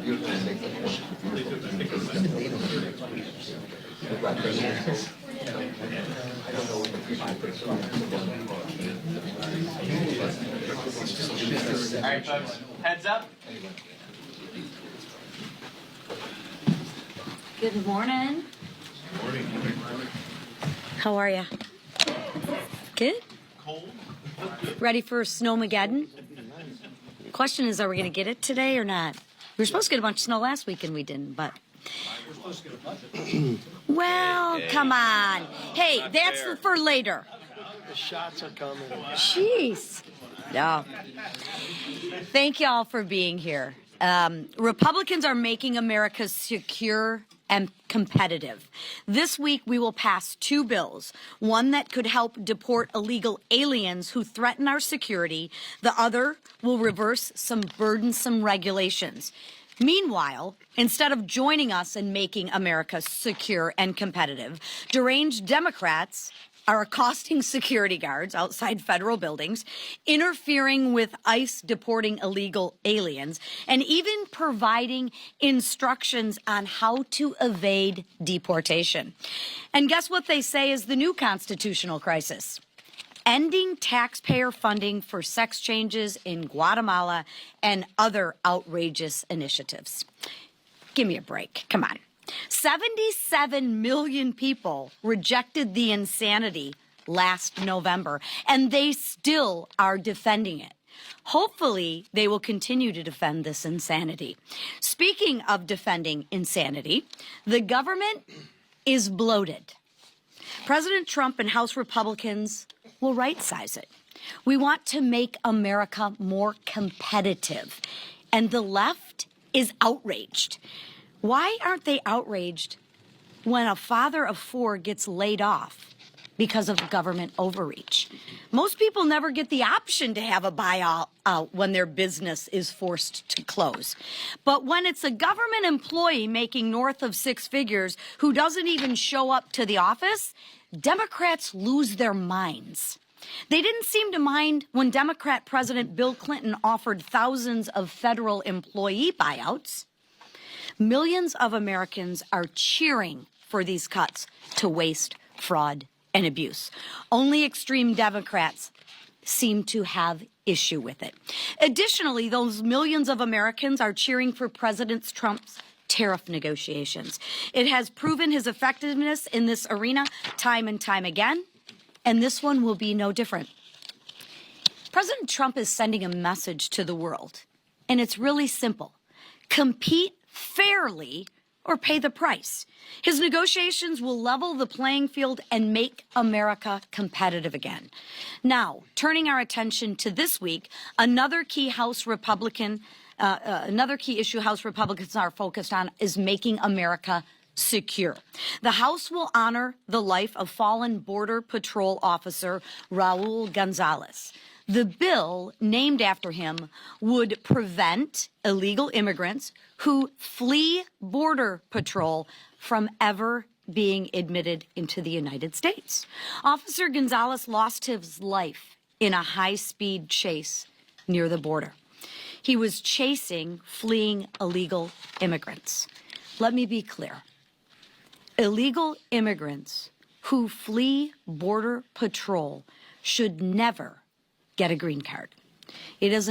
All right, folks, heads up. Good morning. How are you? Good? Cold. Ready for Snowmageddon? Question is, are we going to get it today or not? We were supposed to get a bunch of snow last week and we didn't, but... We're supposed to get a bunch. Well, come on. Hey, that's for later. The shots are coming. Jeez. No. Thank y'all for being here. Republicans are making America secure and competitive. This week, we will pass two bills, one that could help deport illegal aliens who threaten our security. The other will reverse some burdensome regulations. Meanwhile, instead of joining us in making America secure and competitive, deranged Democrats are accosting security guards outside federal buildings, interfering with ICE deporting illegal aliens, and even providing instructions on how to evade deportation. And guess what they say is the new constitutional crisis? Ending taxpayer funding for sex changes in Guatemala and other outrageous initiatives. Give me a break. Come on. 77 million people rejected the insanity last November, and they still are defending it. Hopefully, they will continue to defend this insanity. Speaking of defending insanity, the government is bloated. President Trump and House Republicans will right-size it. We want to make America more competitive, and the left is outraged. Why aren't they outraged when a father of four gets laid off because of government overreach? Most people never get the option to have a buyout when their business is forced to close. But when it's a government employee making north of six figures who doesn't even show up to the office, Democrats lose their minds. They didn't seem to mind when Democrat President Bill Clinton offered thousands of federal employee buyouts. Millions of Americans are cheering for these cuts to waste, fraud, and abuse. Only extreme Democrats seem to have issue with it. Additionally, those millions of Americans are cheering for President Trump's tariff negotiations. It has proven his effectiveness in this arena time and time again, and this one will be no different. President Trump is sending a message to the world, and it's really simple. Compete fairly or pay the price. His negotiations will level the playing field and make America competitive again. Now, turning our attention to this week, another key issue House Republicans are focused on is making America secure. The House will honor the life of fallen Border Patrol officer Raul Gonzalez. The bill, named after him, would prevent illegal immigrants who flee Border Patrol from ever being admitted into the United States. Officer Gonzalez lost his life in a high-speed chase near the border. He was chasing fleeing illegal immigrants. Let me be clear. Illegal immigrants who flee Border Patrol should never get a green card. It is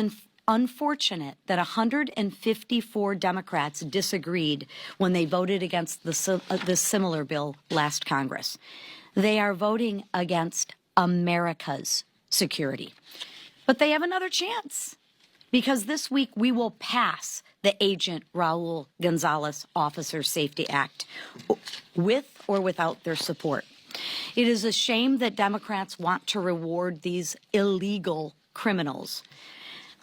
unfortunate that 154 Democrats disagreed when they voted against the similar bill last Congress. They are voting against America's security. But they have another chance, because this week we will pass the Agent Raul Gonzalez Officer Safety Act, with or without their support. It is a shame that Democrats want to reward these illegal criminals.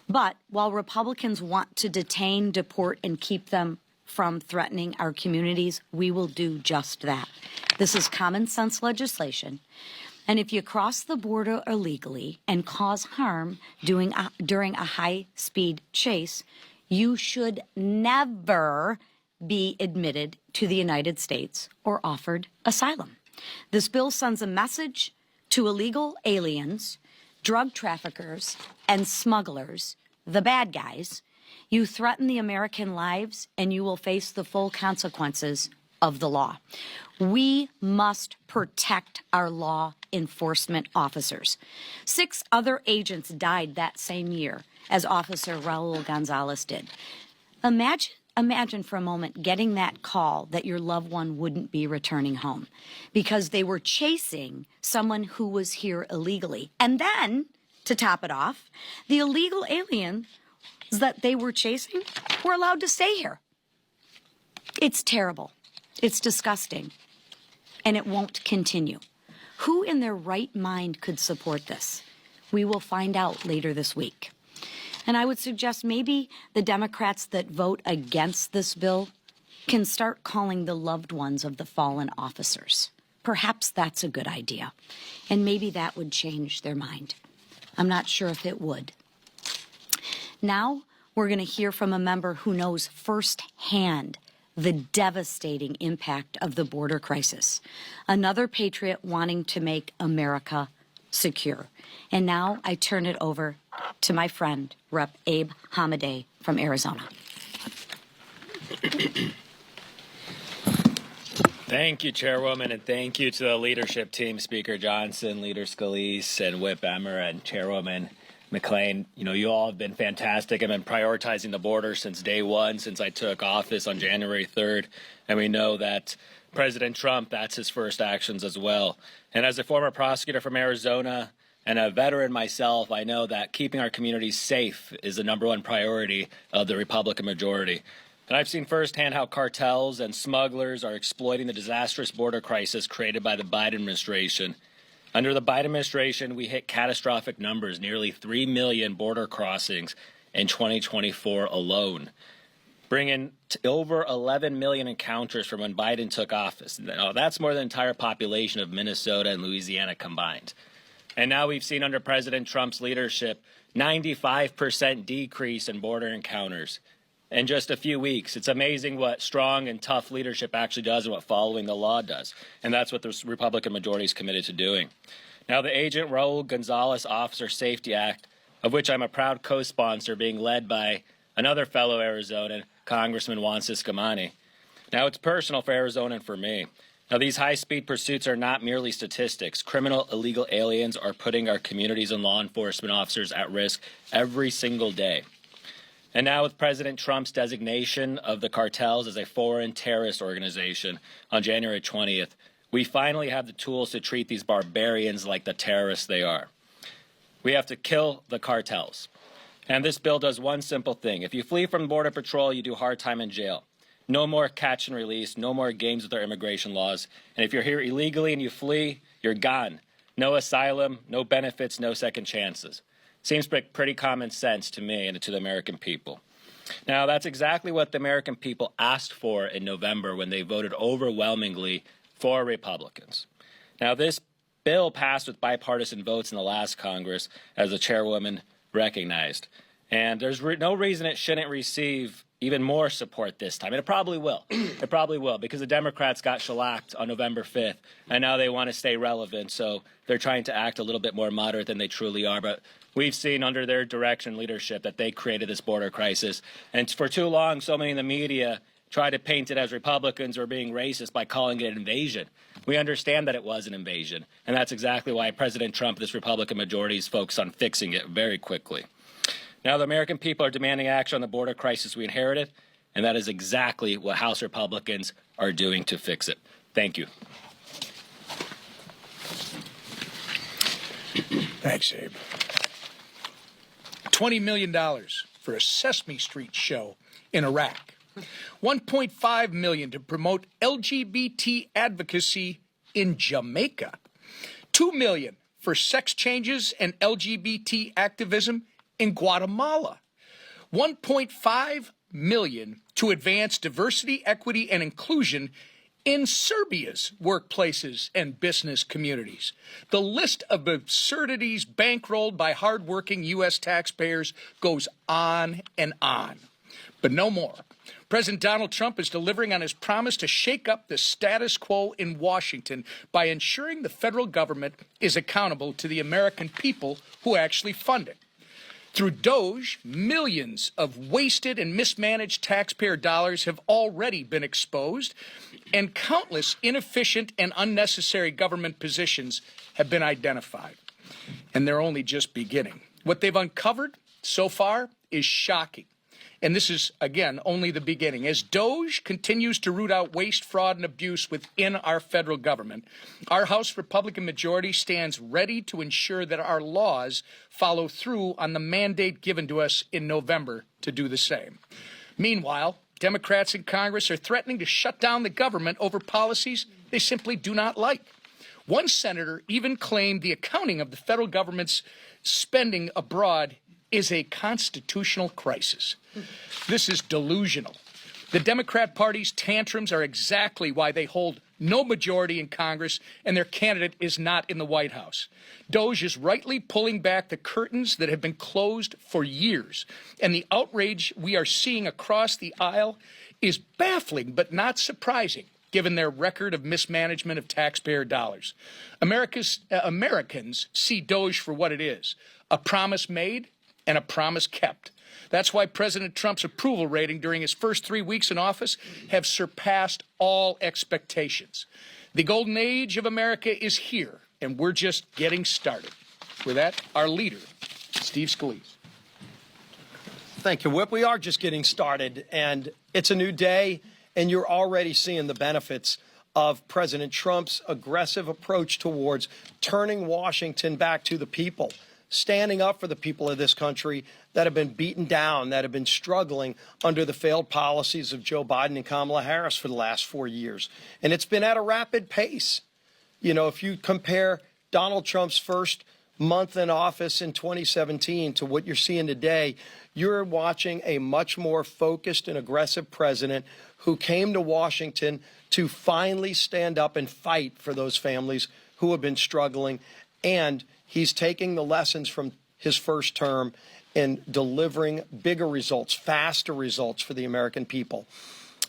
But while Republicans want to detain, deport, and keep them from threatening our communities, we will do just that. This is common sense legislation. And if you cross the border illegally and cause harm during a high-speed chase, you should never be admitted to the United States or offered asylum. This bill sends a message to illegal aliens, drug traffickers, and smugglers, the bad guys, You threaten the American lives, and you will face the full consequences of the law. We must protect our law enforcement officers. 6 other agents died that same year, as Officer Raul Gonzalez did. Imagine for a moment getting that call that your loved one wouldn't be returning home because they were chasing someone who was here illegally. And then, to top it off, the illegal aliens that they were chasing were allowed to stay here. It's terrible. It's disgusting. And it won't continue. Who in their right mind could support this? We will find out later this week. And I would suggest maybe the Democrats that vote against this bill can start calling the loved ones of the fallen officers. Perhaps that's a good idea. And maybe that would change their mind. I'm not sure if it would. Now, we're going to hear from a member who knows firsthand the devastating impact of the border crisis. Another patriot wanting to make America secure. And now I turn it over to my friend, Rep. Abe Hamadeh from Arizona. Thank you, Chairwoman, and thank you to the leadership team, Speaker Johnson, Leader Scalise, and Whip Emmer, and Chairwoman McClain. You know, you all have been fantastic and been prioritizing the border since day one, since I took office on January 3rd. And we know that President Trump, that's his first actions as well. And as a former prosecutor from Arizona and a veteran myself, I know that keeping our communities safe is the #1 priority of the Republican majority. And I've seen firsthand how cartels and smugglers are exploiting the disastrous border crisis created by the Biden administration. Under the Biden administration, we hit catastrophic numbers, nearly 3 million border crossings in 2024 alone, bringing over 11 million encounters from when Biden took office. Now, that's more than the entire population of Minnesota and Louisiana combined. And now we've seen under President Trump's leadership, 95% decrease in border encounters in just a few weeks. It's amazing what strong and tough leadership actually does and what following the law does. And that's what the Republican majority is committed to doing. Now, the Agent Raul Gonzalez Officer Safety Act, of which I'm a proud co-sponsor, being led by another fellow Arizonan, Congressman Juan Ciscomani. Now, it's personal for Arizona and for me. Now, these high-speed pursuits are not merely statistics. Criminal illegal aliens are putting our communities and law enforcement officers at risk every single day. And now with President Trump's designation of the cartels as a foreign terrorist organization on January 20th, we finally have the tools to treat these barbarians like the terrorists they are. We have to kill the cartels. And this bill does one simple thing. If you flee from Border Patrol, you do hard time in jail. No more catch and release, no more games with our immigration laws. And if you're here illegally and you flee, you're gone. No asylum, no benefits, no second chances. Seems pretty common sense to me and to the American people. Now, that's exactly what the American people asked for in November when they voted overwhelmingly for Republicans. Now, this bill passed with bipartisan votes in the last Congress, as the chairwoman recognized. And there's no reason it shouldn't receive even more support this time. And it probably will. It probably will, because the Democrats got shellacked on November 5th, and now they want to stay relevant. So they're trying to act a little bit more moderate than they truly are. But we've seen under their direction leadership that they created this border crisis. And for too long, so many in the media try to paint it as Republicans are being racist by calling it an invasion. We understand that it was an invasion. And that's exactly why President Trump, this Republican majority, is focused on fixing it very quickly. Now, the American people are demanding action on the border crisis we inherited, and that is exactly what House Republicans are doing to fix it. Thank you. Thanks, Abe. $20 million for a Sesame Street show in Iraq. $1.5 million to promote LGBT advocacy in Jamaica. $2 million for sex changes and LGBT activism in Guatemala. $1.5 million to advance diversity, equity, and inclusion in Serbia's workplaces and business communities. The list of absurdities bankrolled by hardworking U.S. taxpayers goes on and on. But no more. President Donald Trump is delivering on his promise to shake up the status quo in Washington by ensuring the federal government is accountable to the American people who actually fund it. Through DOGE, millions of wasted and mismanaged taxpayer dollars have already been exposed, and countless inefficient and unnecessary government positions have been identified. And they're only just beginning. What they've uncovered so far is shocking. And this is, again, only the beginning. As DOGE continues to root out waste, fraud, and abuse within our federal government, our House Republican majority stands ready to ensure that our laws follow through on the mandate given to us in November to do the same. Meanwhile, Democrats in Congress are threatening to shut down the government over policies they simply do not like. One senator even claimed the accounting of the federal government's spending abroad is a constitutional crisis. This is delusional. The Democrat Party's tantrums are exactly why they hold no majority in Congress and their candidate is not in the White House. DOGE is rightly pulling back the curtains that have been closed for years, and the outrage we are seeing across the aisle is baffling but not surprising, given their record of mismanagement of taxpayer dollars. Americans see DOGE for what it is, a promise made and a promise kept. That's why President Trump's approval rating during his first 3 weeks in office have surpassed all expectations. The golden age of America is here, and we're just getting started. With that, our leader, Steve Scalise. Thank you, Whip. We are just getting started, and it's a new day, and you're already seeing the benefits of President Trump's aggressive approach towards turning Washington back to the people, standing up for the people of this country that have been beaten down, that have been struggling under the failed policies of Joe Biden and Kamala Harris for the last 4 years. And it's been at a rapid pace. You know, if you compare Donald Trump's first month in office in 2017 to what you're seeing today, you're watching a much more focused and aggressive president who came to Washington to finally stand up and fight for those families who have been struggling. And he's taking the lessons from his first term and delivering bigger results, faster results for the American people.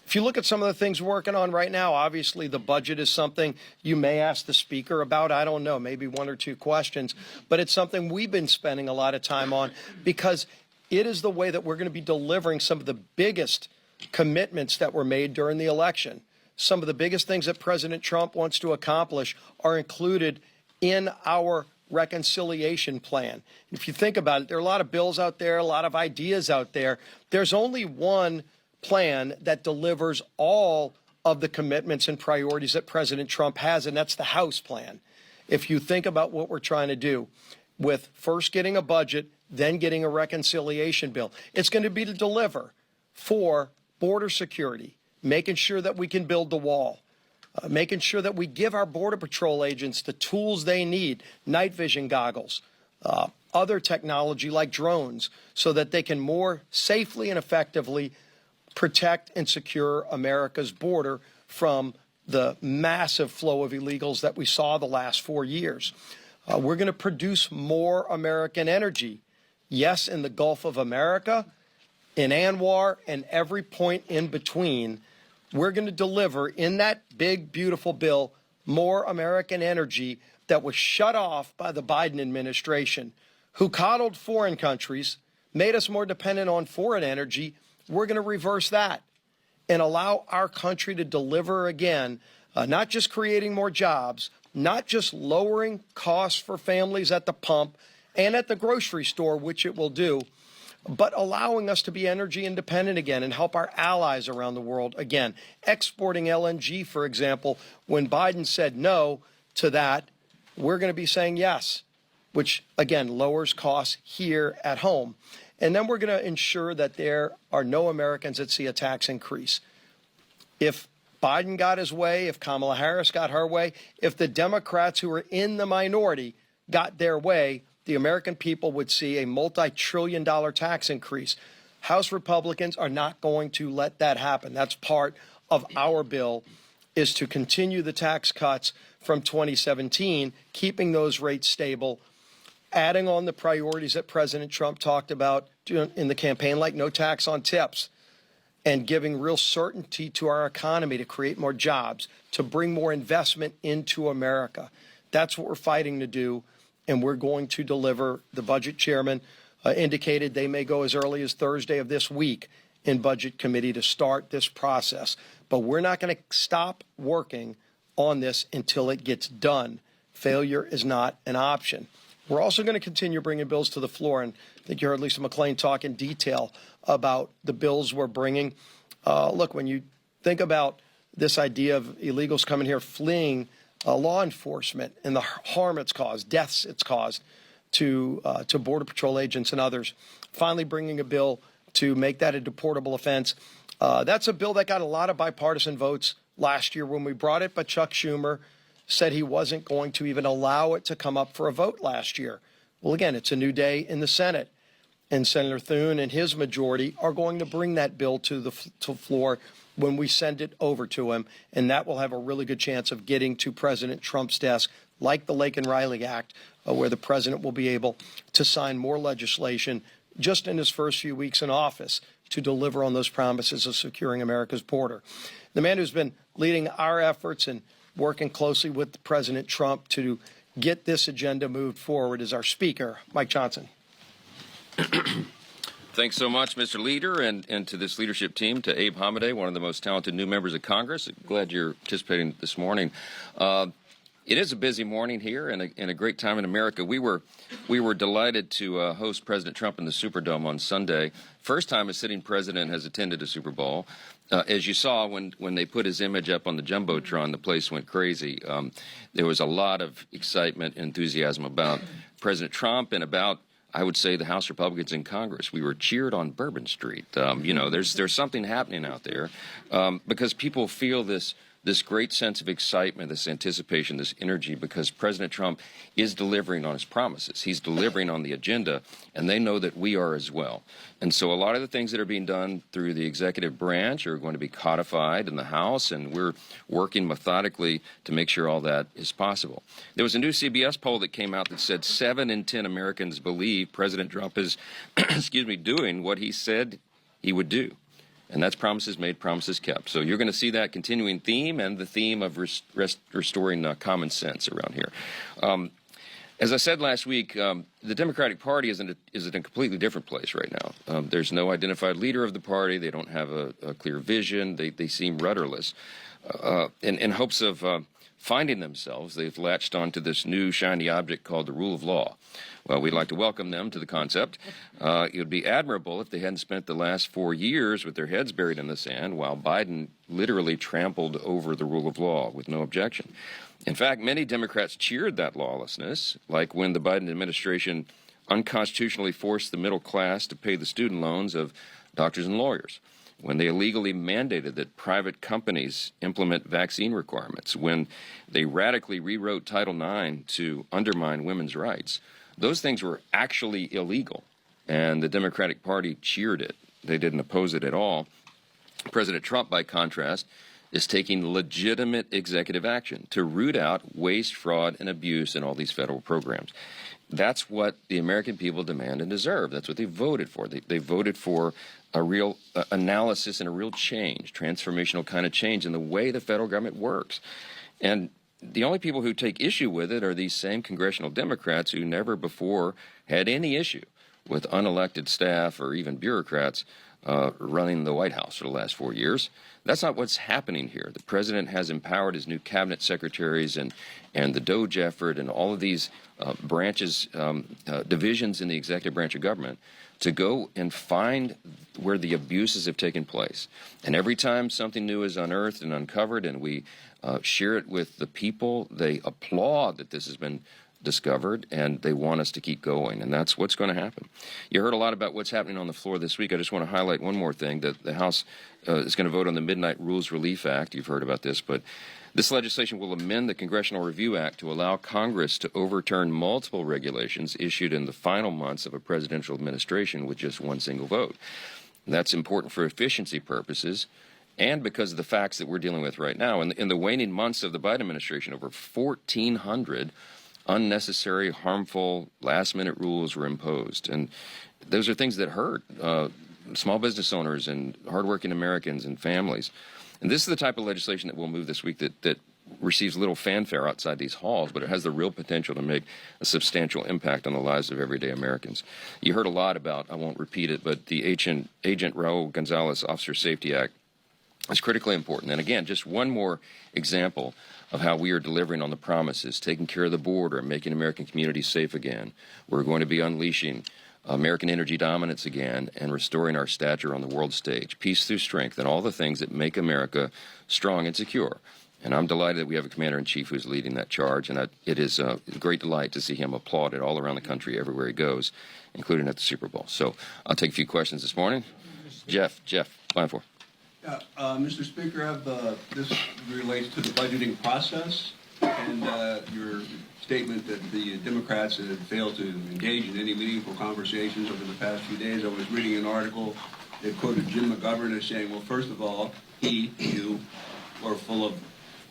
If you look at some of the things we're working on right now, obviously the budget is something you may ask the speaker about. I don't know, maybe 1 or 2 questions, but it's something we've been spending a lot of time on because it is the way that we're going to be delivering some of the biggest commitments that were made during the election. Some of the biggest things that President Trump wants to accomplish are included in our reconciliation plan. If you think about it, there are a lot of bills out there, a lot of ideas out there. There's only one plan that delivers all of the commitments and priorities that President Trump has, and that's the House plan. If you think about what we're trying to do with first getting a budget, then getting a reconciliation bill, it's going to be to deliver for border security, making sure that we can build the wall, making sure that we give our Border Patrol agents the tools they need, night vision goggles, other technology like drones, so that they can more safely and effectively protect and secure America's border from the massive flow of illegals that we saw the last 4 years. We're going to produce more American energy. Yes, in the Gulf of America, in Anwar, and every point in between. We're going to deliver in that big, beautiful bill more American energy that was shut off by the Biden administration, who coddled foreign countries, made us more dependent on foreign energy. We're going to reverse that and allow our country to deliver again, not just creating more jobs, not just lowering costs for families at the pump and at the grocery store, which it will do, but allowing us to be energy independent again and help our allies around the world again. Exporting LNG, for example, when Biden said no to that, we're going to be saying yes, which, again, lowers costs here at home. And then we're going to ensure that there are no Americans that see a tax increase. If Biden got his way, if Kamala Harris got her way, if the Democrats who are in the minority got their way, the American people would see a multi-trillion-dollar tax increase. House Republicans are not going to let that happen. That's part of our bill, is to continue the tax cuts from 2017, keeping those rates stable, adding on the priorities that President Trump talked about in the campaign, like no tax on tips, and giving real certainty to our economy to create more jobs, to bring more investment into America. That's what we're fighting to do. And we're going to deliver. The budget chairman indicated they may go as early as Thursday of this week in Budget Committee to start this process. But we're not going to stop working on this until it gets done. Failure is not an option. We're also going to continue bringing bills to the floor, and I think you heard Lisa McClain talk in detail about the bills we're bringing. Look, when you think about this idea of illegals coming here fleeing law enforcement and the harm it's caused, deaths it's caused to Border Patrol agents and others, finally bringing a bill to make that a deportable offense. That's a bill that got a lot of bipartisan votes last year when we brought it, but Chuck Schumer said he wasn't going to even allow it to come up for a vote last year. Well, again, it's a new day in the Senate, and Senator Thune and his majority are going to bring that bill to the floor when we send it over to him, and that will have a really good chance of getting to President Trump's desk, like the Laken Riley Act, where the president will be able to sign more legislation just in his first few weeks in office to deliver on those promises of securing America's border. The man who's been leading our efforts and working closely with President Trump to get this agenda moved forward is our Speaker, Mike Johnson. Thanks so much, Mr. Leader, and to this leadership team, to Abe Hamadeh, one of the most talented new members of Congress. Glad you're participating this morning. It is a busy morning here and a great time in America. We were delighted to host President Trump in the Superdome on Sunday. First time a sitting president has attended a Super Bowl. As you saw, when they put his image up on the Jumbotron, the place went crazy. There was a lot of excitement, enthusiasm about President Trump and about, I would say, the House Republicans in Congress. We were cheered on Bourbon Street. There's something happening out there because people feel this great sense of excitement, this anticipation, this energy, because President Trump is delivering on his promises. He's delivering on the agenda, and they know that we are as well. And so a lot of the things that are being done through the executive branch are going to be codified in the House, and we're working methodically to make sure all that is possible. There was a new CBS poll that came out that said 7 in 10 Americans believe President Trump is, doing what he said he would do. And that's promises made, promises kept. So you're going to see that continuing theme and the theme of restoring common sense around here. As I said last week, the Democratic Party is in a completely different place right now. There's no identified leader of the party. They don't have a clear vision. They seem rudderless. In hopes of finding themselves, they've latched onto this new shiny object called the rule of law. Well, we'd like to welcome them to the concept. It would be admirable if they hadn't spent the last 4 years with their heads buried in the sand while Biden literally trampled over the rule of law with no objection. In fact, many Democrats cheered that lawlessness, like when the Biden administration unconstitutionally forced the middle class to pay the student loans of doctors and lawyers, when they illegally mandated that private companies implement vaccine requirements, when they radically rewrote Title IX to undermine women's rights. Those things were actually illegal, and the Democratic Party cheered it. They didn't oppose it at all. President Trump, by contrast, is taking legitimate executive action to root out waste, fraud, and abuse in all these federal programs. That's what the American people demand and deserve. That's what they voted for. They voted for a real analysis and a real change, transformational kind of change in the way the federal government works. And the only people who take issue with it are these same congressional Democrats who never before had any issue with unelected staff or even bureaucrats running the White House for the last 4 years. That's not what's happening here. The president has empowered his new cabinet secretaries and the DOJ effort and all of these branches, divisions in the executive branch of government to go and find where the abuses have taken place. And every time something new is unearthed and uncovered and we share it with the people, they applaud that this has been discovered, and they want us to keep going, and that's what's going to happen. You heard a lot about what's happening on the floor this week. I just want to highlight one more thing, that the House is going to vote on the Midnight Rules Relief Act. You've heard about this, but this legislation will amend the Congressional Review Act to allow Congress to overturn multiple regulations issued in the final months of a presidential administration with just one single vote. That's important for efficiency purposes and because of the facts that we're dealing with right now. In the waning months of the Biden administration, over 1,400 unnecessary, harmful, last-minute rules were imposed. And those are things that hurt small business owners and hardworking Americans and families. And this is the type of legislation that we'll move this week that receives little fanfare outside these halls, but it has the real potential to make a substantial impact on the lives of everyday Americans. You heard a lot about, I won't repeat it, but the Agent Raul Gonzalez Officer Safety Act is critically important. And again, just one more example of how we are delivering on the promises, taking care of the border, making American communities safe again. We're going to be unleashing American energy dominance again and restoring our stature on the world stage. Peace through strength and all the things that make America strong and secure. And I'm delighted that we have a commander-in-chief who's leading that charge, and it is a great delight to see him applauded all around the country everywhere he goes, including at the Super Bowl. So I'll take a few questions this morning. Jeff, line 4. Mr. Speaker, this relates to the budgeting process and your statement that the Democrats had failed to engage in any meaningful conversations over the past few days. I was reading an article that quoted Jim McGovern as saying, well, first of all, you are full of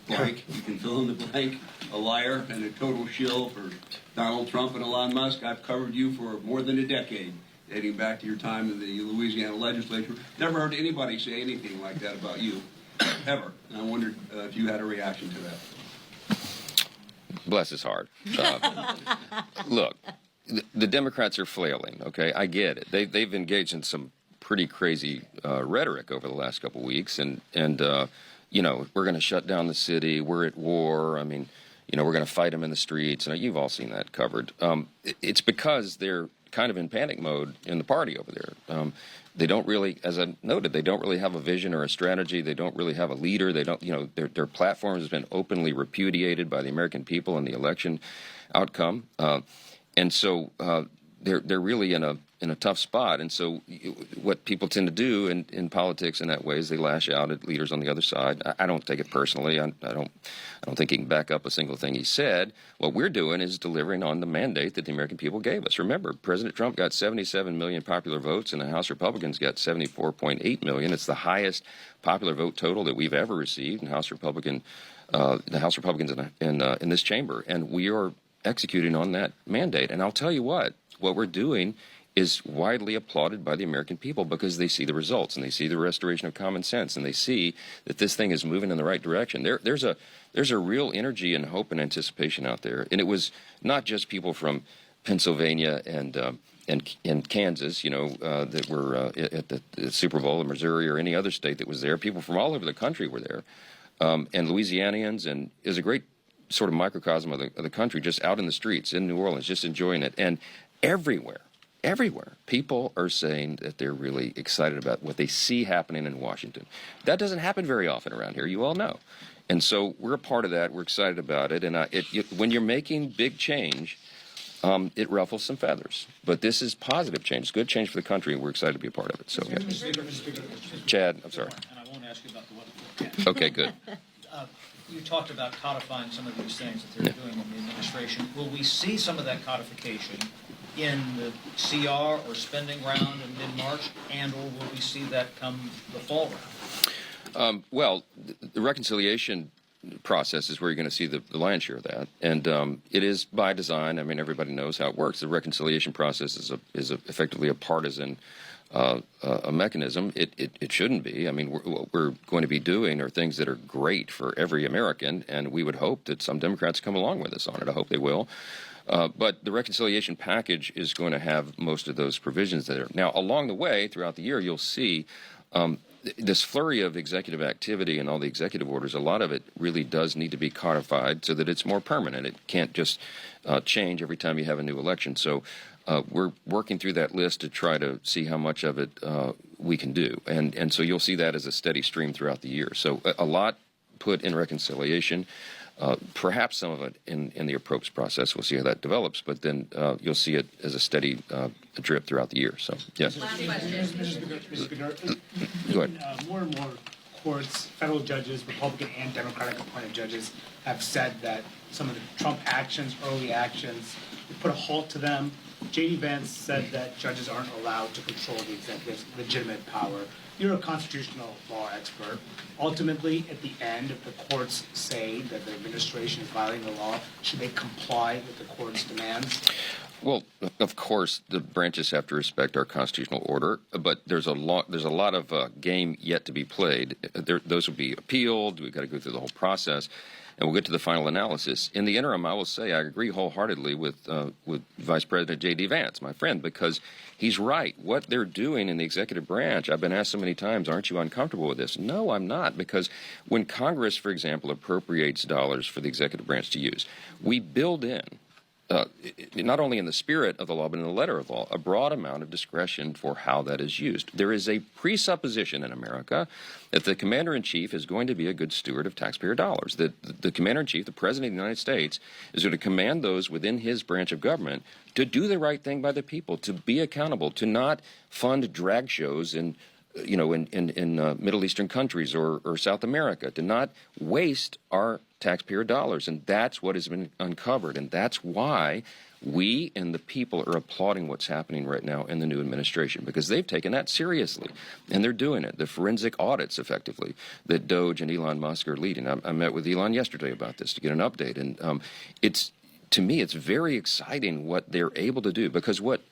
blank. You can fill in the blank, a liar and a total shill for Donald Trump and Elon Musk. I've covered you for more than a decade, dating back to your time in the Louisiana legislature. Never heard anybody say anything like that about you, ever. And I wondered if you had a reaction to that. Bless his heart. Look, the Democrats are flailing, okay? I get it. They've engaged in some pretty crazy rhetoric over the last couple of weeks, and you know, we're going to shut down the city, we're at war, I mean, you know, we're going to fight them in the streets, and you've all seen that covered. It's because they're kind of in panic mode in the party over there. They don't really, as I noted, they don't really have a vision or a strategy. They don't really have a leader. They don't, you know, their platform has been openly repudiated by the American people in the election outcome, and so they're really in a tough spot. And so what people tend to do in politics in that way is they lash out at leaders on the other side. I don't take it personally. I don't think he can back up a single thing he said. What we're doing is delivering on the mandate that the American people gave us. Remember, President Trump got 77 million popular votes, and the House Republicans got 74.8 million. It's the highest popular vote total that we've ever received in the House Republicans in this chamber, and we are executing on that mandate. And I'll tell you what we're doing is widely applauded by the American people because they see the results and they see the restoration of common sense and they see that this thing is moving in the right direction. There's a real energy and hope and anticipation out there, and it was not just people from Pennsylvania and Kansas, you know, that were at the Super Bowl in Missouri or any other state that was there. People from all over the country were there, and Louisianians, and it was a great sort of microcosm of the country, just out in the streets in New Orleans, just enjoying it, and everywhere, people are saying that they're really excited about what they see happening in Washington. That doesn't happen very often around here, you all know. And so we're a part of that. We're excited about it. And when you're making big change, it ruffles some feathers. But this is positive change. It's good change for the country, and we're excited to be a part of it. So, yeah. Chad, I'm sorry. And I won't ask you about the weather. Okay, good. You talked about codifying some of these things that they're doing in the administration. Will we see some of that codification in the CR or spending round in mid-March, and or will we see that come the fall round? Well, the reconciliation process is where you're going to see the lion's share of that, and it is by design. I mean, everybody knows how it works. The reconciliation process is effectively a partisan a mechanism. It shouldn't be. I mean, what we're going to be doing are things that are great for every American, and we would hope that some Democrats come along with us on it. I hope they will. But the reconciliation package is going to have most of those provisions there. Now, along the way, throughout the year, you'll see this flurry of executive activity and all the executive orders. A lot of it really does need to be codified so that it's more permanent. It can't just change every time you have a new election. So we're working through that list to try to see how much of it we can do. And so you'll see that as a steady stream throughout the year. So a lot put in reconciliation. Perhaps some of it in the approach process. We'll see how that develops, but then you'll see it as a steady drip throughout the year. So, yes. Mr. Speaker, Go ahead. More and more courts, federal judges, Republican and Democratic appointed judges, have said that some of the Trump actions, early actions, would put a halt to them. J.D. Vance said that judges aren't allowed to control the executive's legitimate power. You're a constitutional law expert. Ultimately, at the end, if the courts say that the administration is violating the law, should they comply with the court's demands? Well, of course, the branches have to respect our constitutional order, but there's a lot of game yet to be played. Those will be appealed. We've got to go through the whole process. and we'll get to the final analysis. In the interim, I will say I agree wholeheartedly with Vice President J.D. Vance, my friend, because he's right. What they're doing in the executive branch, I've been asked so many times, aren't you uncomfortable with this? No, I'm not, because when Congress, for example, appropriates dollars for the executive branch to use, we build in, not only in the spirit of the law, but in the letter of law, a broad amount of discretion for how that is used. There is a presupposition in America that the commander-in-chief is going to be a good steward of taxpayer dollars, that the commander-in-chief, the president of the United States, is going to command those within his branch of government to do the right thing by the people, to be accountable, to not fund drag shows in Middle Eastern countries or South America, to not waste our taxpayer dollars. And that's what has been uncovered. And that's why we and the people are applauding what's happening right now in the new administration, because they've taken that seriously. And they're doing it. The forensic audits, effectively, that Doge and Elon Musk are leading. I met with Elon yesterday about this to get an update. And to me, it's very exciting what they're able to do, because what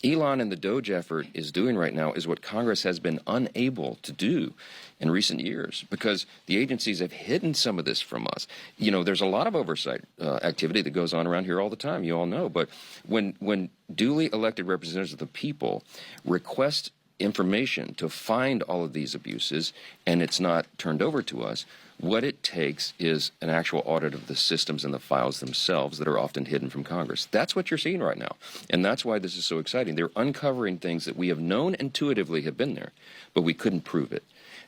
Elon and the Doge effort is doing right now is what Congress has been unable to do in recent years, because the agencies have hidden some of this from us. There's a lot of oversight activity that goes on around here all the time, you all know, but when duly elected representatives of the people request information to find all of these abuses and it's not turned over to us, what it takes is an actual audit of the systems and the files themselves that are often hidden from Congress. That's what you're seeing right now. And that's why this is so exciting. They're uncovering things that we have known intuitively have been there, but we couldn't prove it.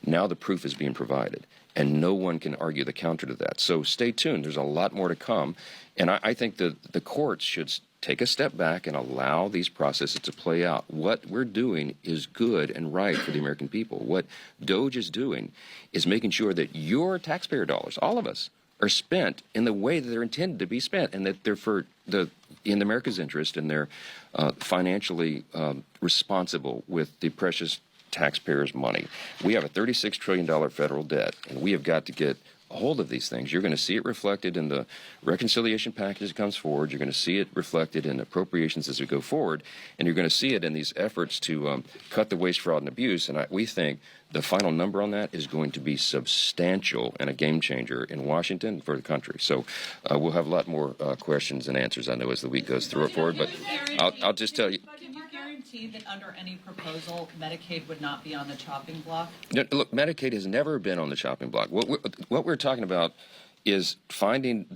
Now the proof is being provided, and no one can argue the counter to that. So stay tuned. There's a lot more to come. And I think the courts should take a step back and allow these processes to play out. What we're doing is good and right for the American people. What Doge is doing is making sure that your taxpayer dollars, all of us, are spent in the way that they're intended to be spent, and that they're in America's interest, and they're financially responsible with the precious taxpayers' money. We have a $36 trillion federal debt, and we have got to get a hold of these things. You're going to see it reflected in the reconciliation package that comes forward. You're going to see it reflected in appropriations as we go forward, and you're going to see it in these efforts to cut the waste, fraud, and abuse. And we think the final number on that is going to be substantial and a game changer in Washington for the country. So we'll have a lot more questions and answers, I know, as the week goes forward. But I'll just tell you. That under any proposal, Medicaid would not be on the chopping block? No, look, Medicaid has never been on the chopping block. What we're talking about is finding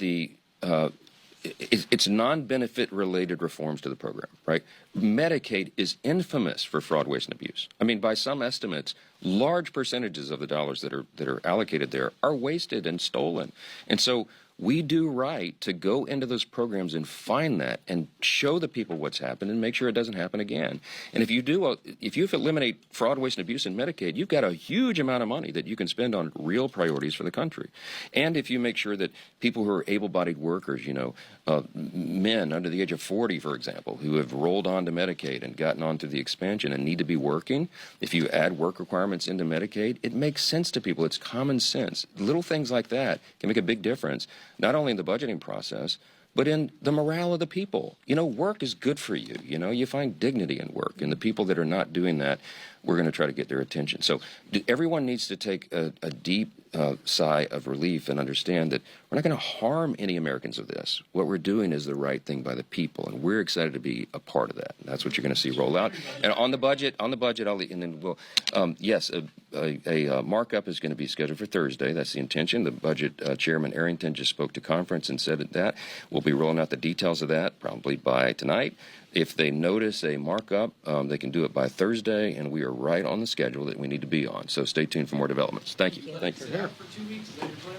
it's non-benefit related reforms to the program, right? Medicaid is infamous for fraud, waste, and abuse. I mean, by some estimates, large percentages of the dollars that are allocated there are wasted and stolen. And so we do right to go into those programs and find that and show the people what's happened and make sure it doesn't happen again. And if you eliminate fraud, waste, and abuse in Medicaid, you've got a huge amount of money that you can spend on real priorities for the country. And if you make sure that people who are able-bodied workers, men under the age of 40, for example, who have rolled on to Medicaid and gotten onto the expansion and need to be working, if you add work requirements into Medicaid, it makes sense to people. It's common sense. Little things like that can make a big difference, not only in the budgeting process, but in the morale of the people. Work is good for you. You find dignity in work, and the people that are not doing that, we're going to try to get their attention. So everyone needs to take a deep sigh of relief and understand that we're not going to harm any Americans of this. What we're doing is the right thing by the people, and we're excited to be a part of that. And that's what you're going to see roll out. And on the budget, yes, a markup is going to be scheduled for Thursday. That's the intention. The budget chairman Arrington just spoke to conference and said that we'll be rolling out the details of that probably by tonight. If they notice a markup, they can do it by Thursday, and we are right on the schedule that we need to be on. So stay tuned for more developments. Thank you. Thank you. For 2 weeks, is that your plan?